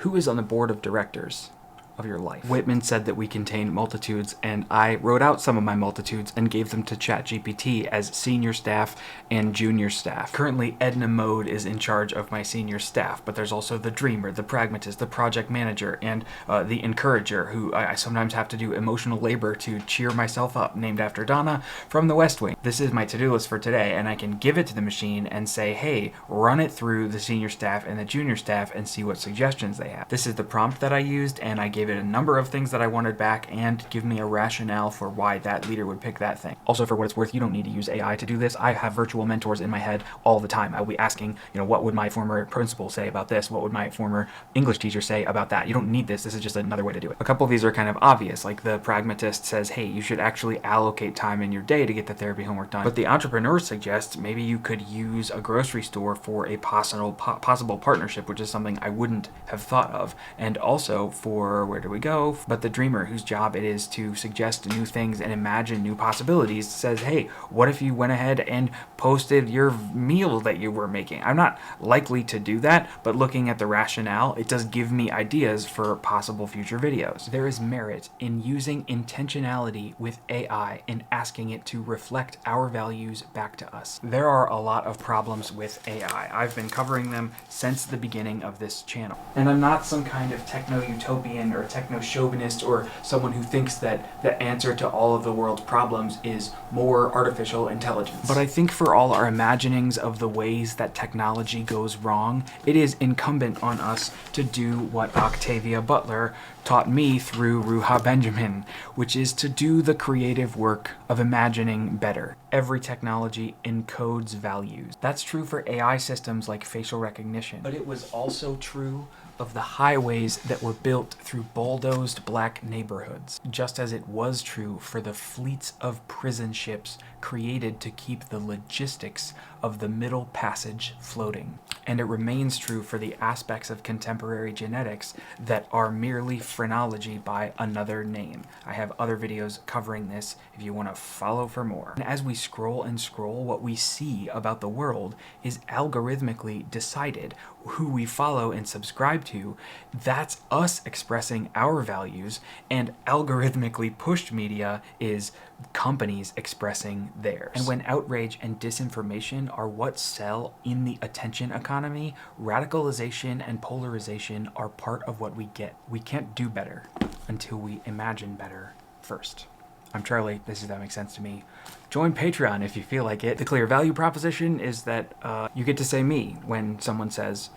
Who is on the board of directors of your life? Whitman said that we contain multitudes, and I wrote out some of my multitudes and gave them to ChatGPT as senior staff and junior staff. Currently, Edna Mode is in charge of my senior staff, but there's also the dreamer, the pragmatist, the project manager, and the encourager, who I sometimes have to do emotional labor to cheer myself up, named after Donna from The West Wing. This is my to-do list for today, and I can give it to the machine and say, hey, run it through the senior staff and the junior staff and see what suggestions they have. This is the prompt that I used, and I gave it a number of things that I wanted back and give me a rationale for why that leader would pick that thing. Also, for what it's worth, you don't need to use AI to do this. I have virtual mentors in my head all the time. I'll be asking, what would my former principal say about this? What would my former English teacher say about that? You don't need this. This is just another way to do it. A couple of these are kind of obvious, like the pragmatist says, hey, you should actually allocate time in your day to get the therapy homework done. But the entrepreneur suggests maybe you could use a grocery store for a possible partnership, which is something I wouldn't have thought of. And also for, where do we go? But the dreamer, whose job it is to suggest new things and imagine new possibilities, says, hey, what if you went ahead and posted your meal that you were making? I'm not likely to do that, but looking at the rationale, it does give me ideas for possible future videos. There is merit in using intentionality with AI and asking it to reflect our values back to us. There are a lot of problems with AI. I've been covering them since the beginning of this channel. And I'm not some kind of techno-utopian or techno-chauvinist or someone who thinks that the answer to all of the world's problems is more artificial intelligence. But I think for all our imaginings of the ways that technology goes wrong, it is incumbent on us to do what Octavia Butler taught me through Ruha Benjamin, which is to do the creative work of imagining better. Every technology encodes values. That's true for AI systems like facial recognition, but it was also true of the highways that were built through bulldozed black neighborhoods, just as it was true for the fleets of prison ships created to keep the logistics of the Middle Passage floating. And it remains true for the aspects of contemporary genetics that are merely phrenology by another name. I have other videos covering this if you want to follow for more. And as we scroll and scroll, what we see about the world is algorithmically decided. Who we follow and subscribe to, that's us expressing our values, and algorithmically pushed media is companies expressing theirs. And when outrage and disinformation are what sell in the attention economy, radicalization and polarization are part of what we get. We can't do better until we imagine better first. I'm Charlie, this is That Makes Sense to Me. Join Patreon if you feel like it. The clear value proposition is that you get to say me when someone says,